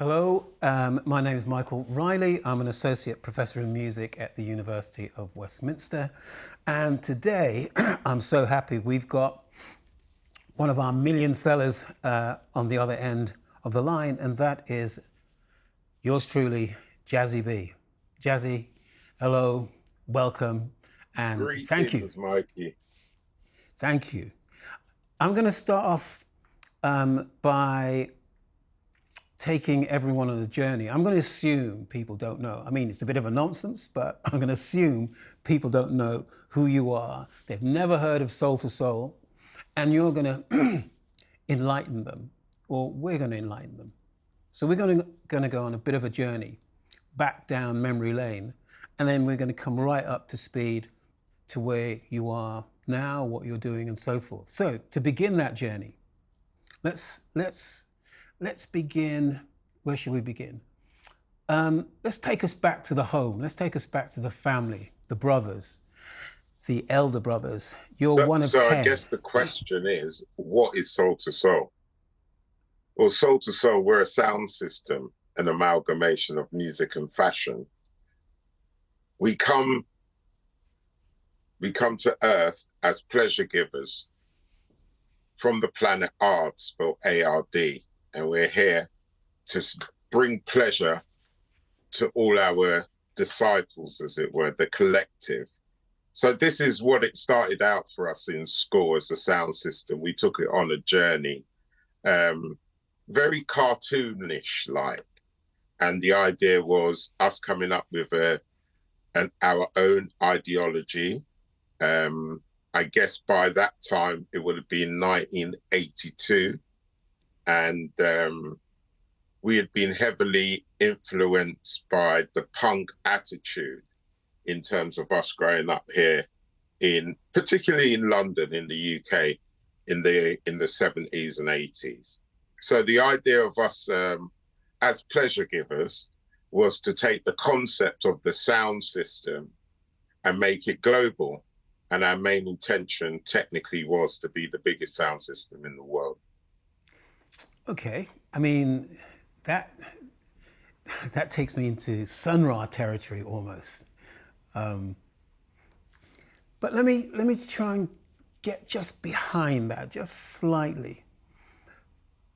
Hello, my name is Mykaell Riley. I'm an Associate Professor in Music at the University of Westminster. And today, I'm so happy we've got one of our million sellers on the other end of the line, and that is yours truly, Jazzie B. Jazzie, hello, welcome, and thank you. Greetings, Mikey. Thank you. I'm going to start off by taking everyone on a journey. I'm going to assume people don't know. I mean, it's a bit of a nonsense, but I'm going to assume people don't know who you are. They've never heard of Soul to Soul, and you're going to enlighten them, or we're going to enlighten them. So we're going to go on a bit of a journey back down memory lane, and then we're going to come right up to speed to where you are now, what you're doing, and so forth. So to begin that journey, let's begin. Where should we begin? Let's take us back to the home. Let's take us back to the family, the brothers, the elder brothers. You're one of 10. So I guess the question is, what is Soul to Soul? Well, Soul to Soul, we're a sound system, an amalgamation of music and fashion. We come to Earth as pleasure givers from the planet Ard, spelled A-R-D, and we're here to bring pleasure to all our disciples, as it were, the collective. So this is what it started out for us in school as a sound system. We took it on a journey, very cartoonish like. And the idea was us coming up with our own ideology. I guess by that time, it would have been 1982. And we had been heavily influenced by the punk attitude in terms of us growing up here, particularly in London, in the UK, in the 70s and 80s. So the idea of us as pleasure givers was to take the concept of the sound system and make it global. And our main intention technically was to be the biggest sound system in the world. Okay, I mean, that takes me into Sun Ra territory almost. But let me try and get just behind that, just slightly.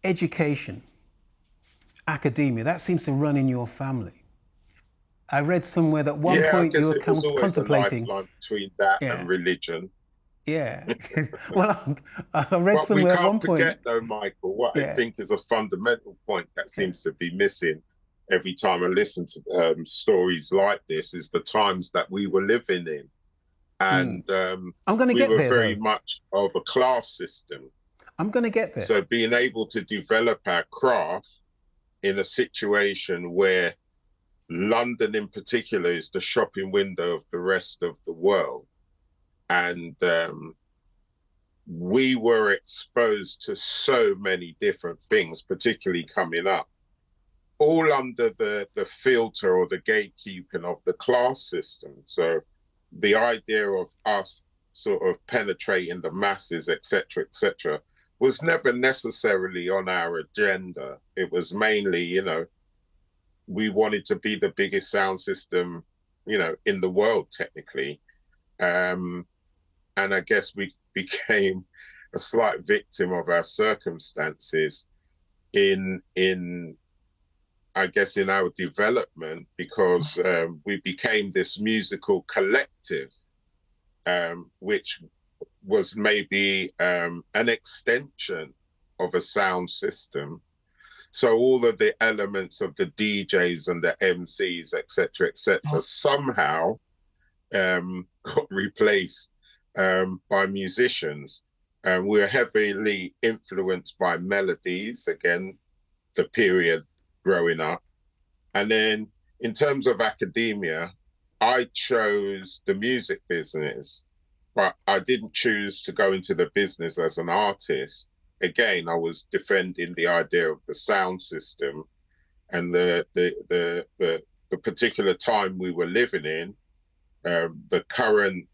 Education, academia, that seems to run in your family. I read somewhere that one point you were contemplating a lifeline between that and religion. Yeah. Well, I read somewhere at one point. We can't forget, though, Michael, what I think is a fundamental point that seems to be missing every time I listen to stories like this is the times that we were living in. And I'm going to get there, we were very much of a class system. I'm going to get there. So being able to develop our craft in a situation where London in particular is the shopping window of the rest of the world. And we were exposed to so many different things, particularly coming up, all under the filter or the gatekeeping of the class system. So the idea of us sort of penetrating the masses, et cetera, was never necessarily on our agenda. It was mainly, we wanted to be the biggest sound system, in the world, technically. And I guess we became a slight victim of our circumstances in our development, because we became this musical collective, which was maybe an extension of a sound system. So all of the elements of the DJs and the MCs, et cetera, somehow got replaced by musicians. We're heavily influenced by melodies, again, the period growing up. And then in terms of academia, I chose the music business, but I didn't choose to go into the business as an artist. Again, I was defending the idea of the sound system and the particular time we were living in. The current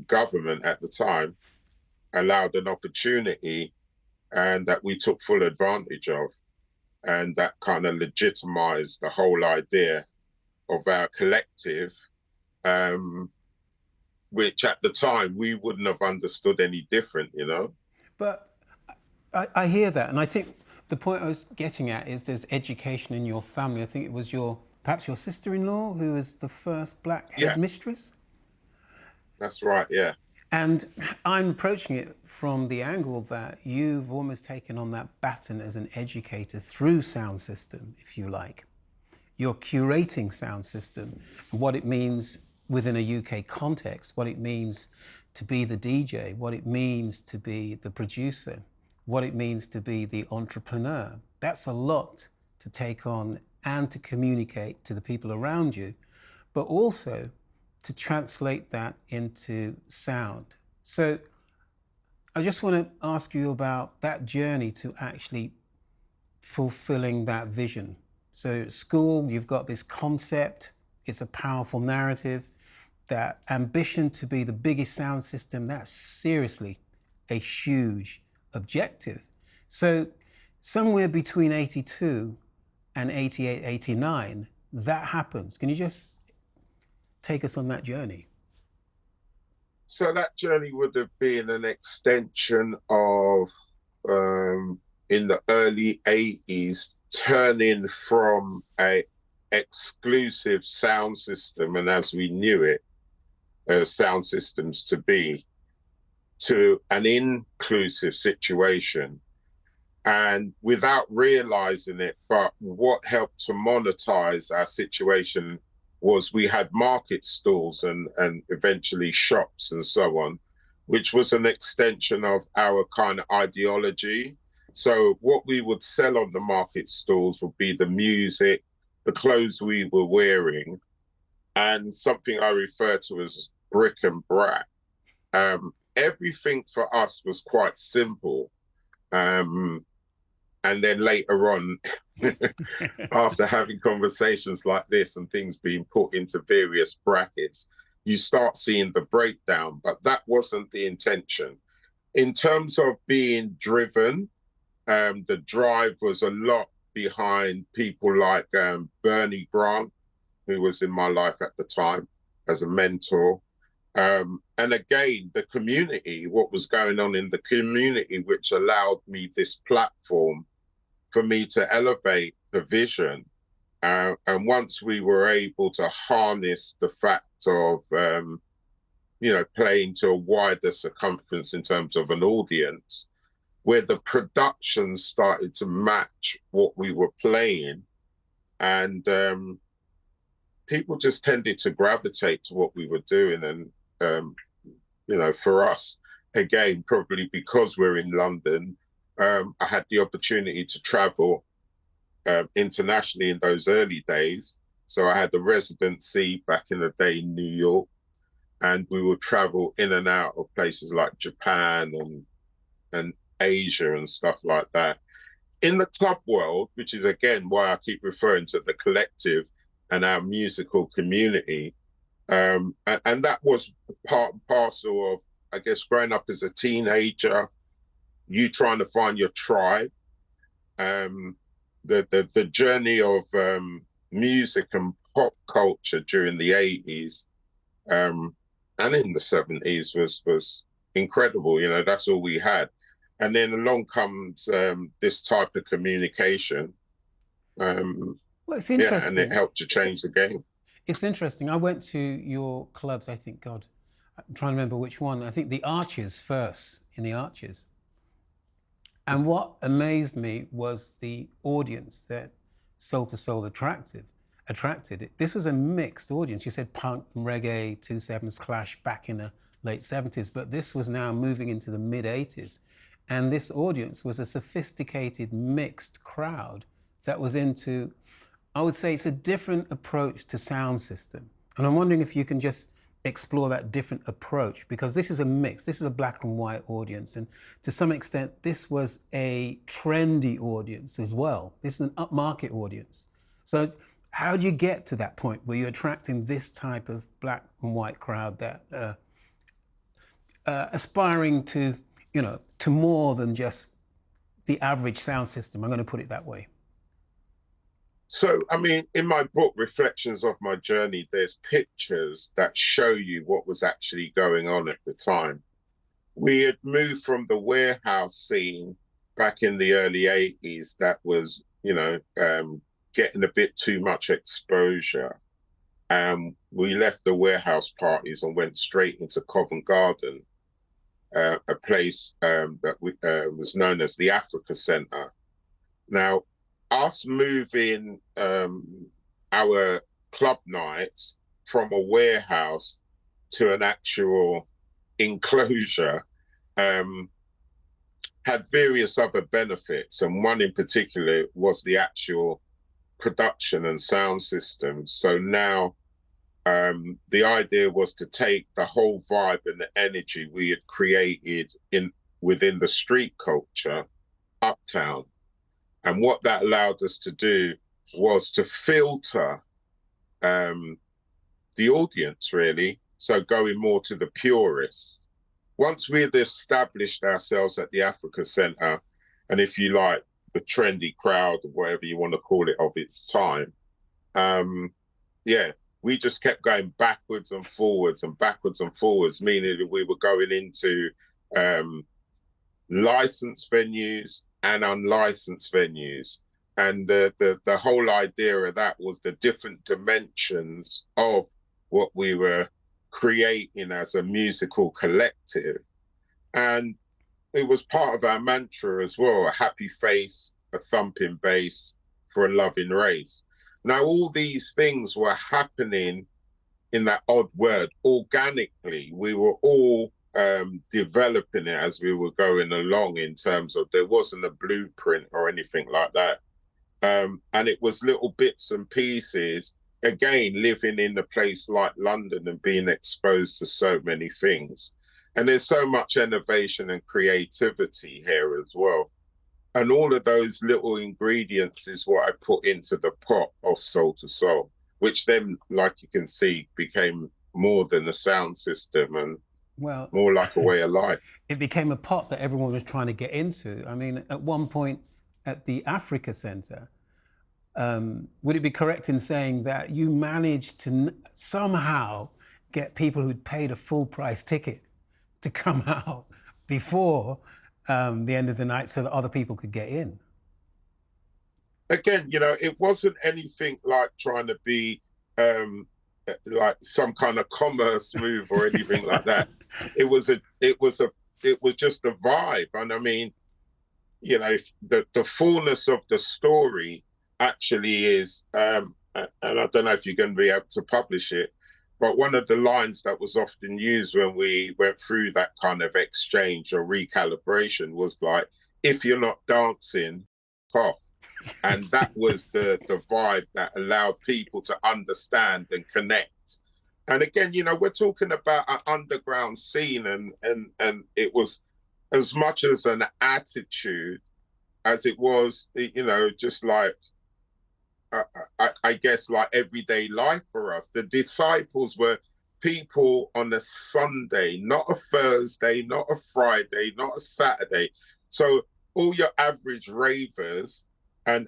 government at the time allowed an opportunity and that we took full advantage of. and that kind of legitimized the whole idea of our collective, which at the time we wouldn't have understood any different, you know. But I hear that, and I think the point I was getting at is there's education in your family. I think it was perhaps your sister-in-law who was the first black Yeah, headmistress. that's right. Yeah. And I'm approaching it from the angle that you've almost taken on that baton as an educator through sound system, if you like. You're curating sound system and what it means within a UK context, what it means to be the DJ, what it means to be the producer, what it means to be the entrepreneur. That's a lot to take on and to communicate to the people around you, but also to translate that into sound. So I just want to ask you about that journey to actually fulfilling that vision. So at school, you've got this concept, it's a powerful narrative, that ambition to be the biggest sound system, that's seriously a huge objective. So somewhere between 82 and 88, 89, that happens. Can you just take us on that journey? So that journey would have been an extension of, in the early 80s, turning from a exclusive sound system, and as we knew it, sound systems to be, to an inclusive situation. And without realizing it, but what helped to monetize our situation was we had market stalls and eventually shops and so on, which was an extension of our kind of ideology. So what we would sell on the market stalls would be the music, the clothes we were wearing, and something I refer to as brick and brack. Everything for us was quite simple. And then later on, after having conversations like this and things being put into various brackets, you start seeing the breakdown, but that wasn't the intention. In terms of being driven, the drive was a lot behind people like Bernie Grant, who was in my life at the time as a mentor. And again, the community, what was going on in the community, which allowed me this platform for me to elevate the vision. And once we were able to harness the fact of, playing to a wider circumference in terms of an audience, where the production started to match what we were playing, and people just tended to gravitate to what we were doing. And, for us, again, probably because we're in London, I had the opportunity to travel internationally in those early days. So I had a residency back in the day in New York, and we would travel in and out of places like Japan and Asia and stuff like that. In the club world, which is again why I keep referring to the collective and our musical community, and that was part and parcel of, I guess, growing up as a teenager, you trying to find your tribe, the journey of music and pop culture during the 80s and in the 70s was incredible. That's all we had. And then along comes this type of communication. Well, it's interesting. Yeah, and it helped to change the game. It's interesting. I went to your clubs, I think, I'm trying to remember which one. I think the Arches first, in the Arches. And what amazed me was the audience that Soul to Soul attracted. This was a mixed audience. You said punk and reggae, 2/7's Clash back in the late 70s, but this was now moving into the mid 80s. And this audience was a sophisticated, mixed crowd that was into, I would say it's a different approach to sound system. And I'm wondering if you can just explore that different approach, because this is a mix, this is a black and white audience. And to some extent, this was a trendy audience as well. This is an upmarket audience. So how do you get to that point where you're attracting this type of black and white crowd that aspiring to more than just the average sound system? I'm going to put it that way. So, I mean, in my book, Reflections of My Journey, there's pictures that show you what was actually going on at the time. We had moved from the warehouse scene back in the early 80s that was, getting a bit too much exposure. We left the warehouse parties and went straight into Covent Garden, a place that was known as the Africa Centre. Now, us moving our club nights from a warehouse to an actual enclosure had various other benefits, and one in particular was the actual production and sound system. So now the idea was to take the whole vibe and the energy we had created within the street culture uptown. And what that allowed us to do was to filter the audience, really. So going more to the purists. Once we had established ourselves at the Africa Centre, and if you like, the trendy crowd, or whatever you want to call it, of its time, we just kept going backwards and forwards and backwards and forwards, meaning that we were going into licensed venues and unlicensed venues. And the whole idea of that was the different dimensions of what we were creating as a musical collective. And it was part of our mantra as well: a happy face, a thumping bass for a loving race. Now, all these things were happening, in that odd word, organically. We were all developing it as we were going along, in terms of there wasn't a blueprint or anything like that. And it was little bits and pieces, again, living in a place like London and being exposed to so many things. And there's so much innovation and creativity here as well. And all of those little ingredients is what I put into the pot of Soul to Soul, which then, like you can see, became more than a sound system and more like a way of life. It became a pot that everyone was trying to get into. I mean, at one point at the Africa Centre, would it be correct in saying that you managed to somehow get people who'd paid a full price ticket to come out before the end of the night so that other people could get in? Again, it wasn't anything like trying to be like some kind of commerce move or anything like that. It was just a vibe. And I mean, the fullness of the story actually is, and I don't know if you're going to be able to publish it, but one of the lines that was often used when we went through that kind of exchange or recalibration was like, if you're not dancing, off. And that was the vibe that allowed people to understand and connect. And again, we're talking about an underground scene, and it was as much as an attitude as it was, just like, I guess, like everyday life for us. The disciples were people on a Sunday, not a Thursday, not a Friday, not a Saturday. So all your average ravers and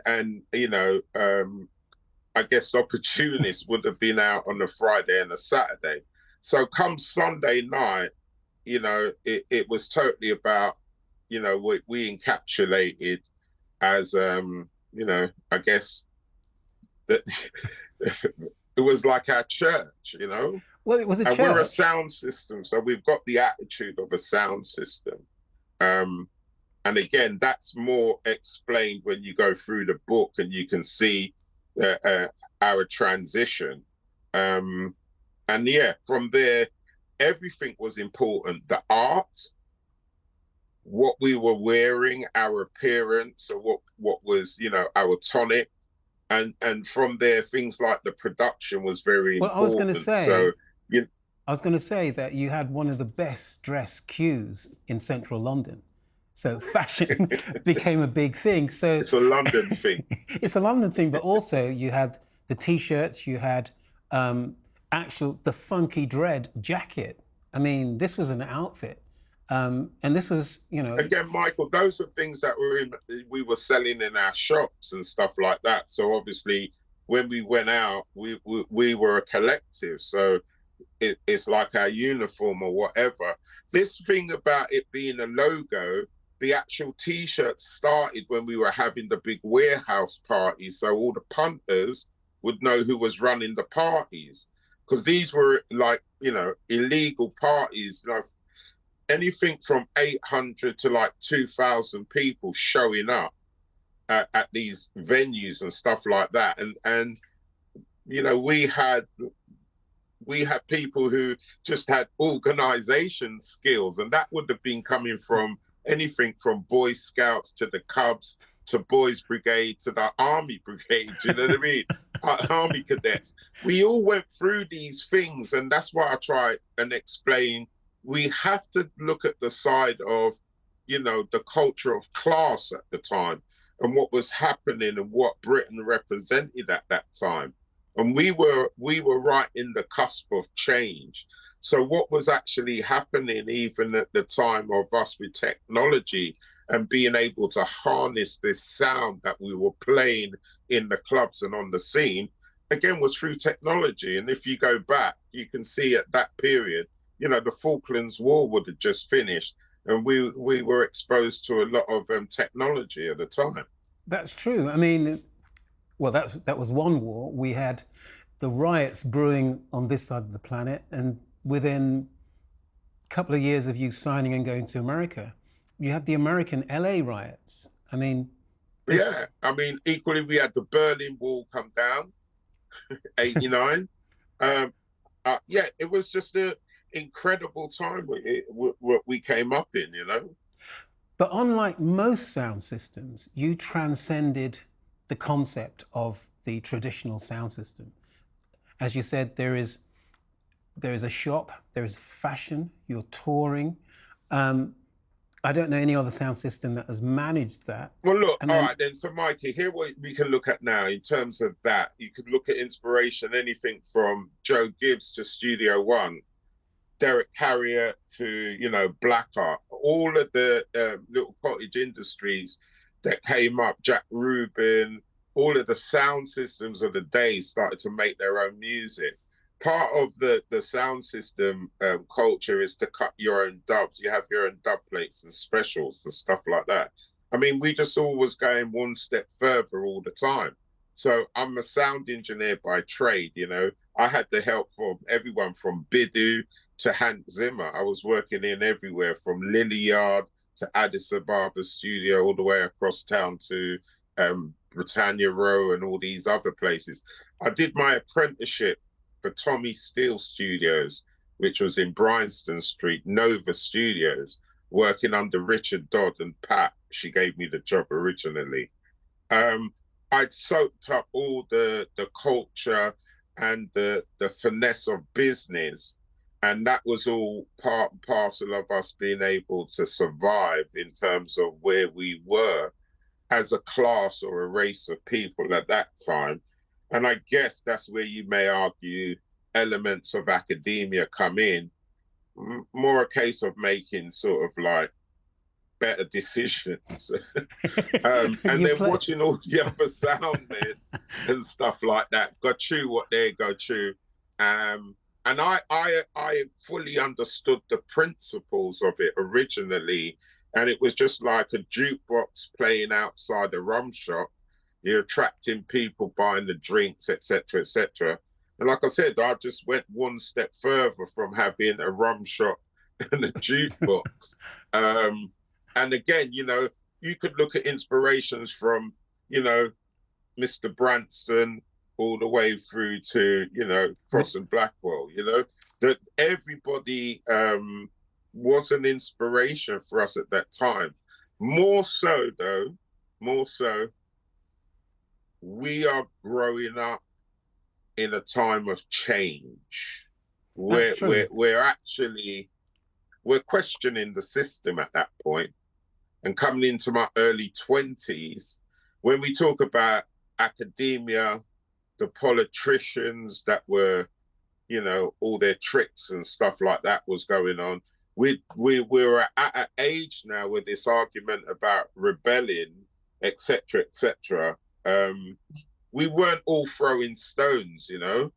I guess opportunists would have been out on a Friday and a Saturday. So come Sunday night, it was totally about, what we encapsulated as, I guess, that it was like our church, Well, it was a church. And we're a sound system, so we've got the attitude of a sound system. And again, that's more explained when you go through the book and you can see our transition. And yeah, from there, everything was important. The art, what we were wearing, our appearance, or what was, our tonic. And from there, things like the production was very important. I was going to say, so, I was going to say that you had one of the best dress queues in central London. So fashion became a big thing. So it's a London thing. It's a London thing, but also you had the T-shirts, you had the funky dread jacket. I mean, this was an outfit. And this was, you know, Again, Michael, those are things that we were selling in our shops and stuff like that. So obviously, when we went out, we were a collective. So it's like our uniform or whatever. This thing about it being a logo, the actual T-shirts started when we were having the big warehouse parties. So all the punters would know who was running the parties, because these were like, you know, illegal parties, like anything from 800 to like 2,000 people showing up at these venues and stuff like that. And you know, we had people who just had organization skills, and that would have been coming from anything from Boy Scouts to the Cubs to Boys Brigade to the Army Brigade, you know what I mean? Army cadets. We all went through these things, and that's why I try and explain we have to look at the side of, you know, the culture of class at the time and what was happening and what Britain represented at that time. And we were right in the cusp of change. So what was actually happening even at the time of us with technology and being able to harness this sound that we were playing in the clubs and on the scene, again, was through technology. And if you go back, you can see at that period, you know, the Falklands War would have just finished, and we were exposed to a lot of technology at the time. That's true. I mean, well, that was one war. We had the riots brewing on this side of the planet, and within a couple of years of you signing and going to America, you had the American LA riots. I mean, yeah, I mean, equally we had the Berlin Wall come down, 89. Yeah, it was just an incredible time what we came up in, you know. But unlike most sound systems, you transcended the concept of the traditional sound system. As you said, there is a shop, there is fashion, you're touring. I don't know any other sound system that has managed that. Well, look, all right then. So, Mikey, here what we can look at now in terms of that. You could look at inspiration, anything from Joe Gibbs to Studio One, Derek Harriott to, you know, Black Art, all of the little cottage industries that came up, Jack Rubin, all of the sound systems of the day started to make their own music. Part of the sound system culture is to cut your own dubs. You have your own dub plates and specials and stuff like that. I mean, we just always going one step further all the time. So I'm a sound engineer by trade, you know. I had the help from everyone from Bidu to Hans Zimmer. I was working in everywhere from Lily Yard to Addis Ababa studio, all the way across town to Britannia Row and all these other places. I did my apprenticeship for Tommy Steele Studios, which was in Bryanston Street, Nova Studios, working under Richard Dodd and Pat. She gave me the job originally. I'd soaked up all the culture and the finesse of business, and that was all part and parcel of us being able to survive in terms of where we were as a class or a race of people at that time. And I guess that's where you may argue elements of academia come in, more a case of making sort of like better decisions. And then watching all the other sound men and stuff like that go through what they go through. And I fully understood the principles of it originally. And it was just like a jukebox playing outside a rum shop. You're attracting people buying the drinks, etc., etc. And like I said, I just went one step further from having a rum shop and a jukebox. And again, you know, you could look at inspirations from, you know, Mr. Branston all the way through to, you know, Frost and Blackwell, you know, that everybody was an inspiration for us at that time. More so, we are growing up in a time of change. We're questioning the system at that point. And coming into my early 20s, when we talk about academia, the politicians that were, you know, all their tricks and stuff like that was going on, we're at an age now where this argument about rebelling, etc., etc. We weren't all throwing stones, you know.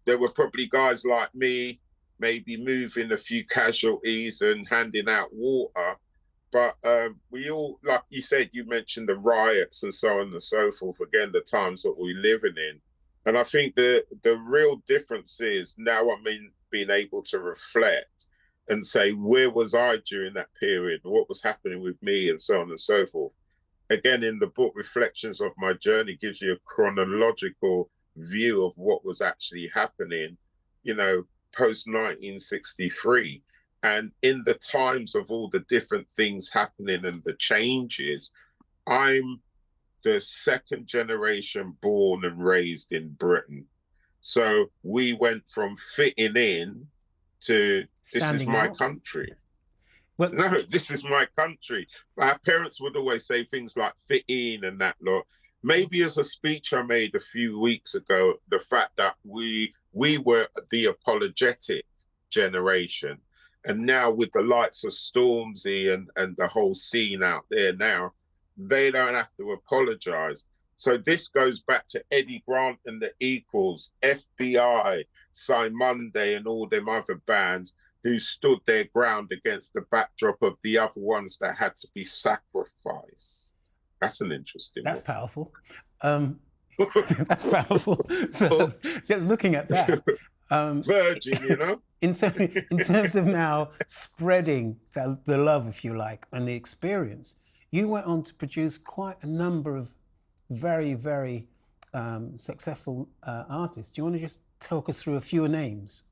There were probably guys like me, maybe moving a few casualties and handing out water. But we all, like you said, you mentioned the riots and so on and so forth. Again, the times that we're living in. And I think the real difference is now being able to reflect and say, where was I during that period? What was happening with me and so on and so forth. Again, in the book, Reflections of My Journey gives you a chronological view of what was actually happening, you know, post 1963. And in the times of all the different things happening and the changes, I'm the second generation born and raised in Britain. So we went from fitting in to this is my country. Well, no, this is my country. Our parents would always say things like fit in and that lot. Maybe as a speech I made a few weeks ago, the fact that we were the apologetic generation. And now with the likes of Stormzy and the whole scene out there now, they don't have to apologize. So this goes back to Eddie Grant and the Equals, FBI, Cy Monday and all them other bands who stood their ground against the backdrop of the other ones that had to be sacrificed. That's an interesting That's one. Powerful. That's powerful. So looking at that. Virgin, you know? In terms of now spreading the love, if you like, and the experience, you went on to produce quite a number of very, very successful artists. Do you want to just talk us through a few names?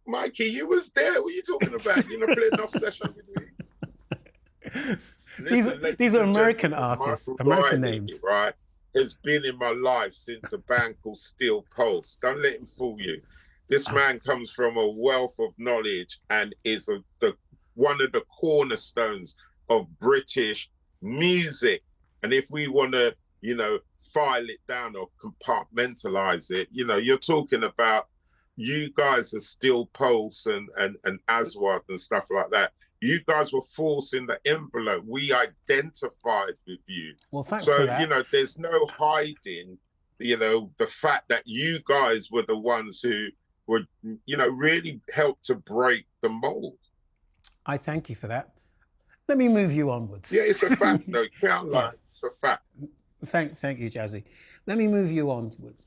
Mikey, you was there. What are you talking about? You know, playing enough session with me. Listen, these are American artists, American names. Right? Has been in my life since a band called Steel Pulse. Don't let him fool you. This man comes from a wealth of knowledge and is one of the cornerstones of British music. And if we want to, you know, file it down or compartmentalize it, you know, you're talking about you guys are Steel Pulse and Aswad and stuff like that. You guys were forcing the envelope. We identified with you. Well, thanks for that. You know, there's no hiding, you know, the fact that you guys were the ones who were, you know, really helped to break the mold. I thank you for that. Let me move you onwards. Yeah, it's a fact, though. You can't lie. It's a fact. Thank you, Jazzie. Let me move you onwards.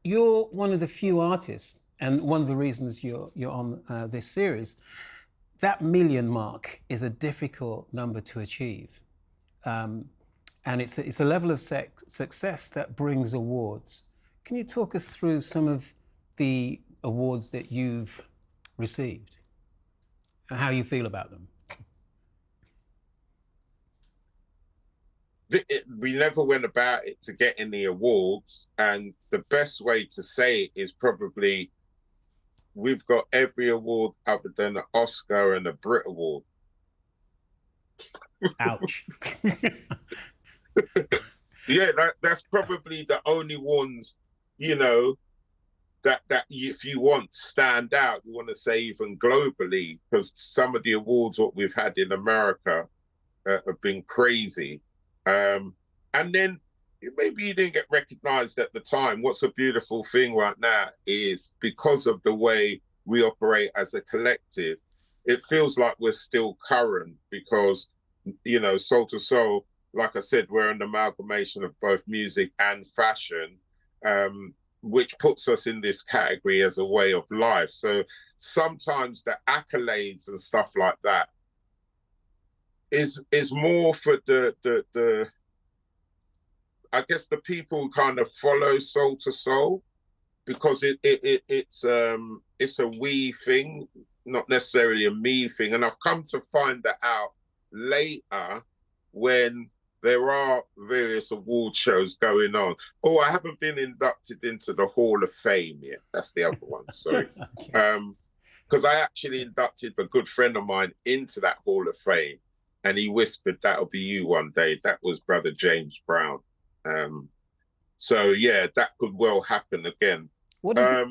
You're one of the few artists, and one of the reasons you're on this series. That million mark is a difficult number to achieve, and it's a level of success that brings awards. Can you talk us through some of the awards that you've received and how you feel about them? We never went about it to get any awards, and the best way to say it is probably we've got every award other than an Oscar and a Brit Award. Ouch. Yeah, that's probably the only ones, you know, that if you want stand out, you want to say even globally, because some of the awards what we've had in America have been crazy. And then maybe you didn't get recognized at the time. What's a beautiful thing right now is because of the way we operate as a collective, it feels like we're still current because, you know, Soul to Soul, like I said, we're an amalgamation of both music and fashion, which puts us in this category as a way of life. So sometimes the accolades and stuff like that is more for the I guess the people who kind of follow Soul to Soul, because it's a we thing, not necessarily a me thing. And I've come to find that out later when there are various award shows going on. Oh, I haven't been inducted into the Hall of Fame yet. That's the other one, sorry. Because I actually inducted a good friend of mine into that Hall of Fame, and he whispered, that'll be you one day. That was Brother James Brown. So yeah, that could well happen again. What is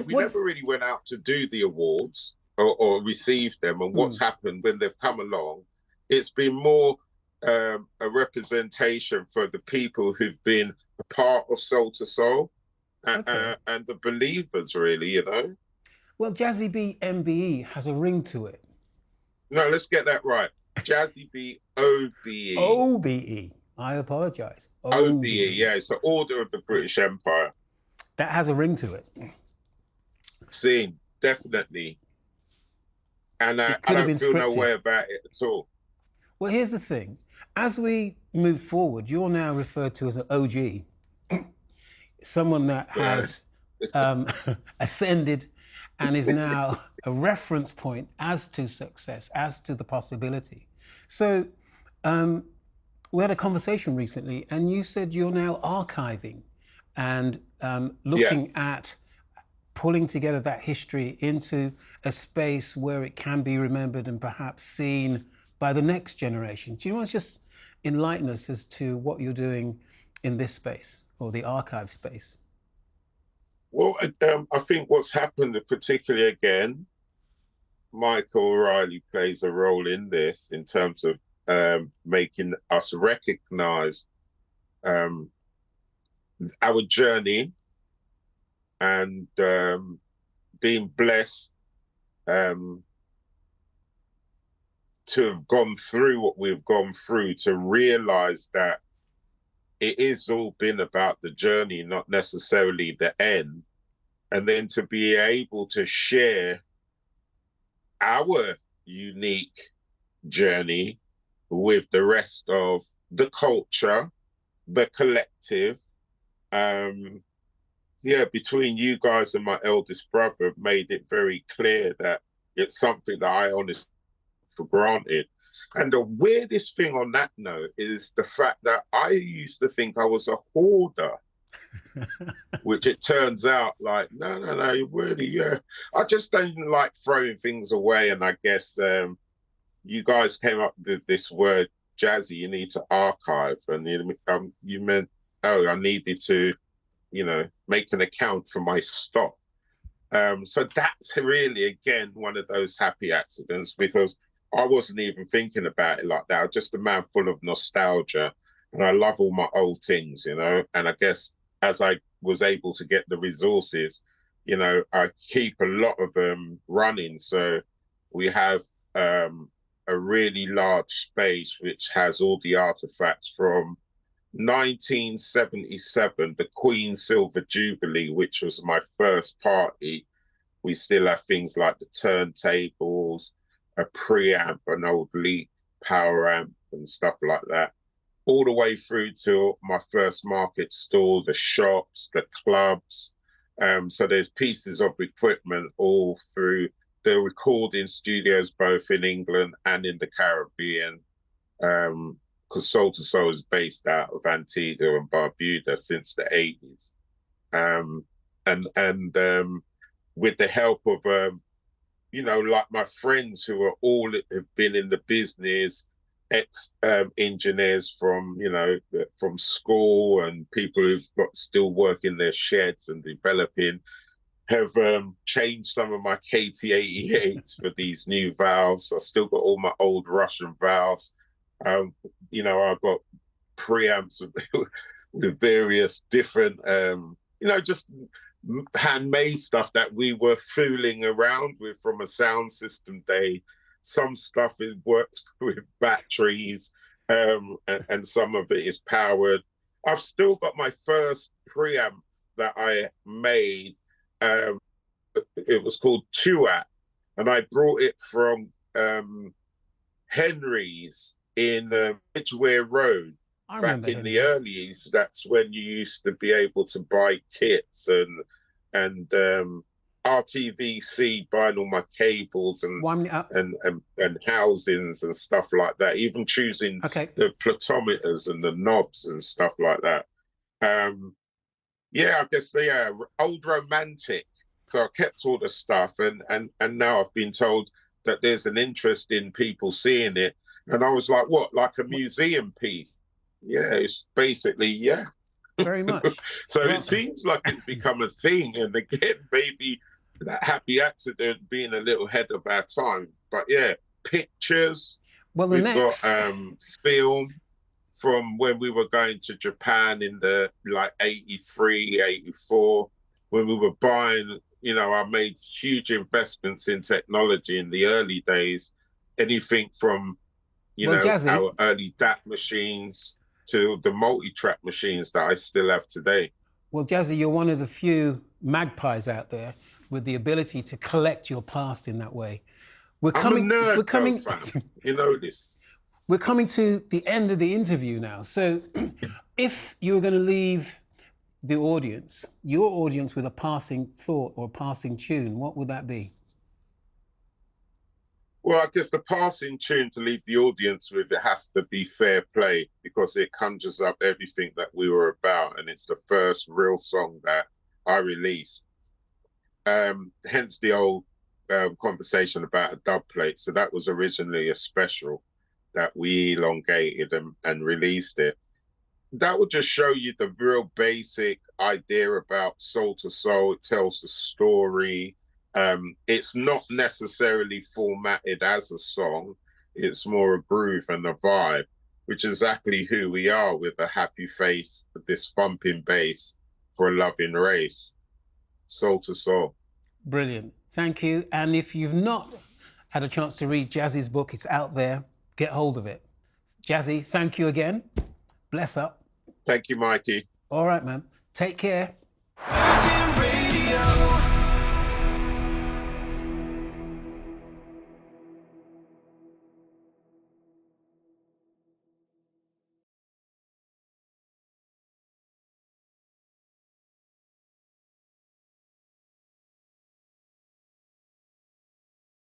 we never really went out to do the awards. or received them and what's happened when they've come along, it's been more a representation for the people who've been a part of Soul to Soul and the believers, really, you know. Well, Jazzie B MBE has a ring to it. No, let's get that right. Jazzie B OBE. OBE. I apologize. OBE, yeah, it's the Order of the British Empire. That has a ring to it. Seen, definitely. And I don't feel no way about it at all. Well, here's the thing. As we move forward, you're now referred to as an OG, someone that has ascended and is now a reference point as to success, as to the possibility. So we had a conversation recently and you said you're now archiving and looking at pulling together that history into a space where it can be remembered and perhaps seen by the next generation. Do you want to just enlighten us as to what you're doing in this space or the archive space? Well, I think what's happened, particularly again, Mykaell Riley plays a role in this in terms of making us recognize our journey and being blessed to have gone through what we've gone through, to realize that it is all been about the journey, not necessarily the end. And then to be able to share our unique journey with the rest of the culture, the collective. Between you guys and my eldest brother made it very clear that it's something that I honestly for granted. And the weirdest thing on that note is the fact that I used to think I was a hoarder, which it turns out like, no, really, I just don't like throwing things away. And I guess you guys came up with this word, Jazzy, you need to archive. And you meant, I needed to, make an account for my stock. So that's really, again, one of those happy accidents, because I wasn't even thinking about it like that. I'm just a man full of nostalgia, and I love all my old things, And I guess as I was able to get the resources, I keep a lot of them running. So we have a really large space which has all the artifacts from 1977, the Queen Silver Jubilee, which was my first party. We still have things like the turntables, a preamp, an old Leap power amp and stuff like that, all the way through to my first market store, the shops, the clubs. So there's pieces of equipment all through the recording studios, both in England and in the Caribbean, because Soul to Soul is based out of Antigua and Barbuda since the 80s. And with the help of like my friends who are all have been in the business, ex-engineers from school, and people who've got still work in their sheds and developing, have changed some of my KT88s for these new valves. I still got all my old Russian valves. I've got preamps with various different, just handmade stuff that we were fooling around with from a sound system day. Some stuff is worked with batteries, and some of it is powered. I've still got my first preamp that I made. It was called Tuat, and I brought it from Henry's in Edgware Road back in the early. That's when you used to be able to buy kits and RTVC, buying all my cables and housings and stuff like that, even choosing the platometers and the knobs and stuff like that. I guess they are old romantic. So I kept all the stuff, and now I've been told that there's an interest in people seeing it. And I was like, what, like a museum piece? Yeah, it's basically, Very much. So it seems like it's become a thing. And again, maybe that happy accident being a little ahead of our time. But yeah, pictures. Well, the We've got next, film from when we were going to Japan in the like 83, 84, when we were buying, you know, I made huge investments in technology in the early days. Anything from, you well, know, Jazzie, our early DAT machines to the multi-track machines that I still have today. well, Jazzie, you're one of the few magpies out there with the ability to collect your past in that way. We're I'm a coming, nerd we're though, coming, fam. You know this. we're coming to the end of the interview now. So if you were going to leave the audience, your audience, with a passing thought or a passing tune, what would that be? Well, I guess the passing tune to leave the audience with, it has to be Fair Play, because it conjures up everything that we were about, and it's the first real song that I released. Hence the old conversation about a dub plate. So that was originally a special that we elongated and released it. That would just show you the real basic idea about Soul to Soul. It tells the story. It's not necessarily formatted as a song. It's more a groove and a vibe, which is exactly who we are, with a happy face, this thumping bass for a loving race. Soul to Soul. Brilliant. Thank you. And if you've not had a chance to read Jazzie's book, it's out there. Get hold of it. Jazzie, thank you again. Bless up. Thank you, Mikey. All right, man. Take care. Virgin Radio.